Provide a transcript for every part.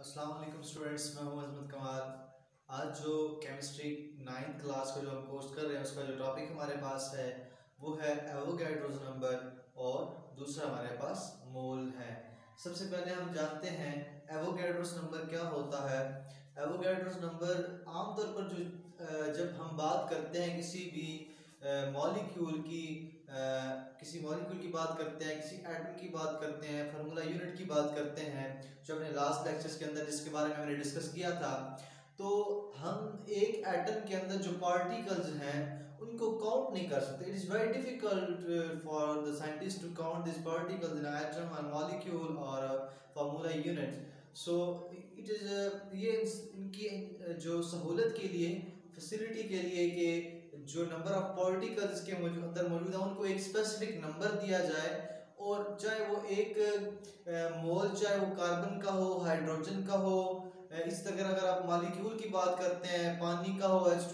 अस्सलाम वालेकुम स्टूडेंट्स, मैं हूं अजमत कमाल। आज जो केमिस्ट्री 9th क्लास का जो हम कोर्स कर रहे हैं उसका जो टॉपिक हमारे पास है वो है एवोगैड्रोस नंबर और दूसरा हमारे पास मोल है। सबसे पहले हम जानते हैं एवोगैड्रोस नंबर क्या होता है। एवोगैड्रोस नंबर आमतौर पर जब हम बात करते हैं किसी भी मॉलिक्यूल की बात करते हैं, किसी एटम की बात करते हैं, फार्मूला यूनिट की बात करते हैं, जो अपने लास्ट लेक्चर्स के अंदर जिसके बारे में मैंने डिस्कस किया था, तो हम एक एटम के अंदर जो पार्टिकल्स हैं उनको काउंट नहीं कर सकते। It is very difficult for the scientist to count this particles in atom और मॉलिक्यूल और formula unit. So it is ये इनकी जो सहूलत के लिए, फैसिलिटी के लिए कि जो नंबर ऑफ पार्टिकल्स के अंदर मौजूद है उनको एक स्पेसिफिक नंबर दिया जाए, और चाहे वो एक मोल, चाहे वो कार्बन का हो, हाइड्रोजन का हो, इस तरह अगर आप मॉलिक्यूल की बात करते हैं, पानी का हो H2,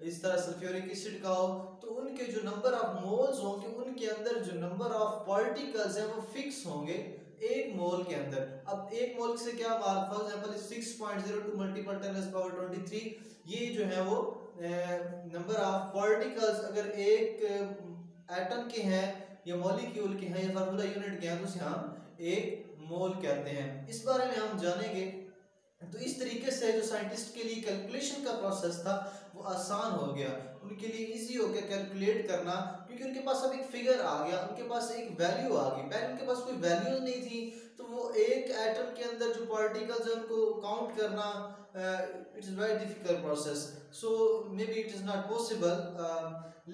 इस तरह सल्फ्यूरिक एसिड का हो, तो उनके जो नंबर ऑफ मोल्स होंगे उनके अंदर जो नंबर ऑफ पार्टिकल्स हैं वो फिक्स होंगे एक मोल के अंदर। अब एक मोल से क्या बात, फॉर एग्जांपल 6.02 मल्टीपल 10⁻23, ये जो है वो नंबर ऑफ पार्टिकल्स अगर एक एटम के हैं या मॉलिक्यूल के हैं या फार्मूला यूनिट के हैं तो उसे हम एक मोल कहते हैं। इस बारे में हम जानेंगे। तो इस तरीके से जो साइंटिस्ट के लिए कैलकुलेशन का प्रोसेस था वो आसान हो गया, उनके लिए इजी हो गया कैलकुलेट करना, क्योंकि उनके पास अब एक फिगर आ गया, उनके पास एक वैल्यू आ गई। पहले उनके पास कोई वैल्यू नहीं थी, तो वो एक एटम के अंदर जो पार्टिकल्स हैं उनको काउंट करना it is very difficult process, so may be it is not possible.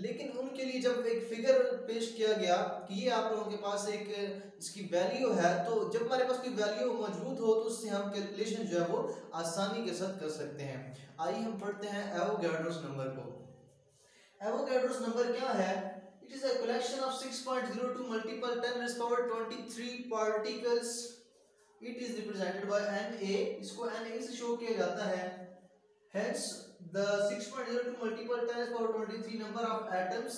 लेकिन उनके लिए जब एक फिगर पेश किया गया कि ये आप लोगों के पास एक इसकी वैल्यू है, तो जब हमारे पास कोई वैल्यू मौजूद हो तो उससे हम कैलकुलेशन जो है वो आसानी के साथ कर सकते हैं। आइए हम पढ़ते हैं एवोगैड्रोस नंबर को। एवोगैड्रोस नंबर क्या है? It is a collection of 6.02 multiple 10⁻23 particles. It is represented by Na, इसको Na से शो किया जाता है। Hence the 6.02 multiple 10⁻23 number of atoms,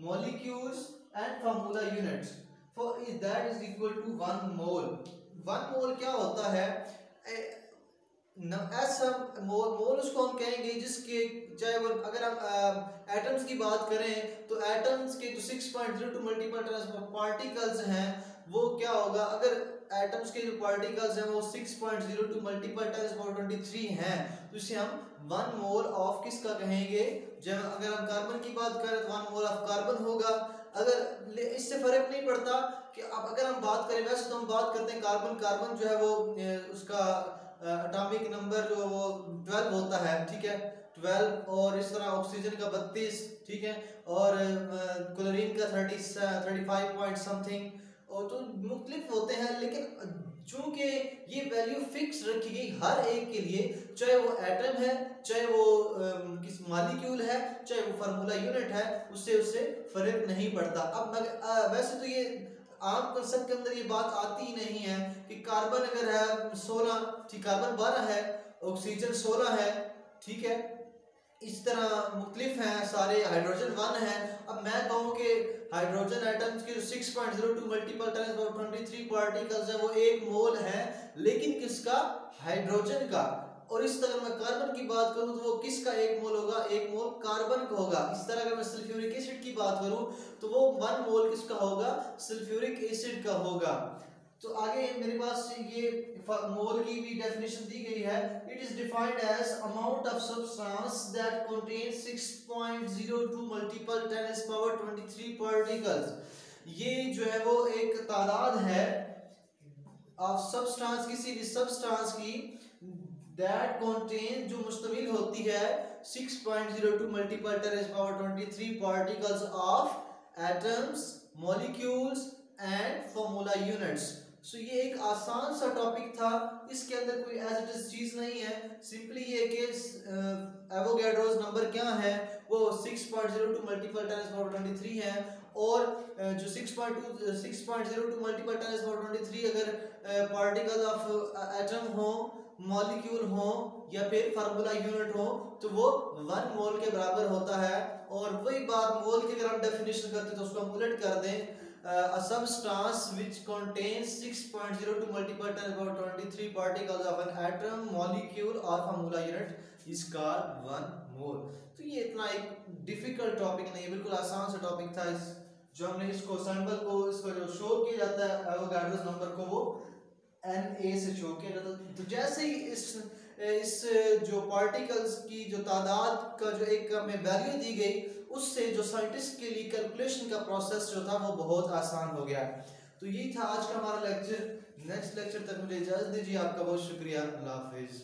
molecules and formula units for that is equal to 1 mole. 1 mole क्या होता है? ऐसा मोल उसको हम कहेंगे जिसके, चाहे वो अगर हम एटम्स की बात करें तो एटम्स के जो 6.02 मल्टीपल पार्टिकल्स हैं वो क्या होगा, अगर एटम्स के जो पार्टिकल्स हैं वो 6.02 मल्टीपल 10⁻23 हैं तो इसे हम 1 मोल ऑफ किसका कहेंगे। जब अगर हम कार्बन की बात करें तो 1 मोल ऑफ कार्बन होगा। अगर इससे फर्क नहीं पड़ता कि अब अगर हम बात करें, वैसे तो हम बात करते हैं कार्बन जो है वो उसका एटॉमिक नंबर जो वो 12 होता है, ठीक है, 12, और इस तरह ऑक्सीजन का 32, ठीक है, और क्लोरीन का 35 पॉइंट समथिंग, और तो मुख्तलिफ होते हैं। लेकिन चूंकि ये वैल्यू फिक्स रखी गई हर एक के लिए, चाहे वो एटम है, चाहे वो किस मॉलिक्यूल है, चाहे वो फार्मूला यूनिट है, उससे फर्क नहीं पड़ता। अब वैसे तो ये आम कंसेप्ट के अंदर ये बात आती ही नहीं है कि कार्बन अगर है 16, ठीक, कार्बन 12 है, ऑक्सीजन 16 है, ठीक है, इस तरह मुख्तलिफ हैं सारे, हाइड्रोजन 1 है। अब मैं कहूँ कि हाइड्रोजन एटम्स के जो 6.02 मल्टीपल 10⁻23 पार्टिकल्स है वो 1 मोल है, लेकिन किसका? हाइड्रोजन का। और इस तरह मैं कार्बन की बात करूं तो वो किसका 1 मोल होगा? 1 मोल कार्बन का होगा। इस तरह अगर मैं सल्फ्यूरिक एसिड की बात करूं तो वो 1 मोल किसका होगा? सल्फ्यूरिक एसिड का होगा। तो आगे मेरे पास ये मोल की भी डेफिनेशन दी गई है। It is defined as amount of substance that contains 6.02 multiple 10⁻23 particles. ये जो है वो एक तादाद है ऑफ सब्सटेंस, किसी भी सब्सटेंस की, दैट कंटेन जो मुश्तमिल होती है 6.02 multiple 10⁻23 particles of atoms, molecules and formula units. So ये एक आसान सा टॉपिक था, इसके अंदर कोई एज इट इज चीज नहीं है। सिंपली ये कि एवोगैड्रोस नंबर क्या है, वो 6.02 मल्टीपल 10⁻23 है, और जो 6.02 मल्टीपल 10⁻23 अगर पार्टिकल ऑफ एटम हो, मॉलिक्यूल हो या फिर फार्मूला यूनिट हो तो वो 1 मोल के बराबर होता है। और वही बात मोल की अगर हम डेफिनेशन करते तो उसको हम उलट कर दें a substance which contains 6.02 multiple times about 23 particles of an atom, molecule or formula unit is called 1 mole. तो ये इतना एक डिफिकल्ट टॉपिक नहीं, बिल्कुल आसान सा टॉपिक था। इस जो हमने इसको सैंपल को इसको जो शो किया जाता है एवोगाड्रोस नंबर को वो Na से शो किया जाता है। तो जैसे ही इस जो पार्टिकल्स की जो तादाद का जो एक हमें वैल्यू दी गई, उससे जो साइंटिस्ट के लिए कैलकुलेशन का प्रोसेस जो था वो बहुत आसान हो गया। तो यही था आज का हमारा लेक्चर। नेक्स्ट लेक्चर तक मुझे इजाज़त दीजिए। आपका बहुत शुक्रिया। अल्लाह हाफिज़।